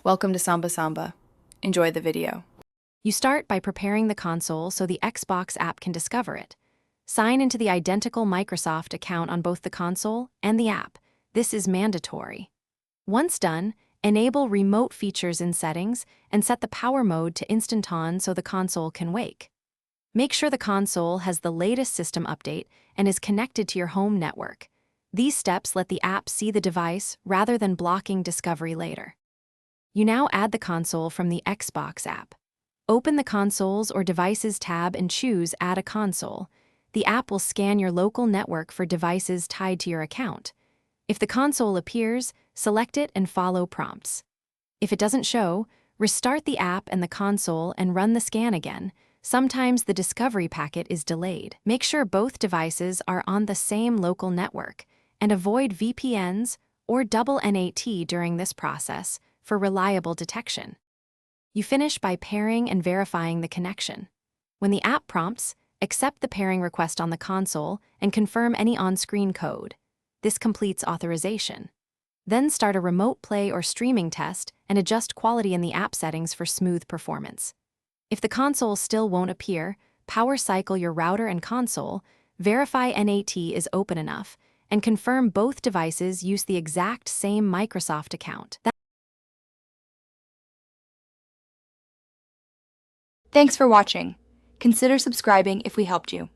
Welcome to Samba Samba. Enjoy the video. You start by preparing the console so the Xbox app can discover it. Sign into the identical Microsoft account on both the console and the app. This is mandatory. Once done, enable remote features in settings and set the power mode to instant on so the console can wake. Make sure the console has the latest system update and is connected to your home network. These steps let the app see the device rather than blocking discovery later. You now add the console from the Xbox app. Open the Consoles or Devices tab and choose Add a Console. The app will scan your local network for devices tied to your account. If the console appears, select it and follow prompts. If it doesn't show, restart the app and the console and run the scan again. Sometimes the discovery packet is delayed. Make sure both devices are on the same local network and avoid VPNs or double NAT during this process for reliable detection. You finish by pairing and verifying the connection. When the app prompts, accept the pairing request on the console and confirm any on-screen code. This completes authorization. Then start a remote play or streaming test and adjust quality in the app settings for smooth performance. If the console still won't appear, power cycle your router and console, verify NAT is open enough, and confirm both devices use the exact same Microsoft account. Thanks for watching. Consider subscribing if we helped you.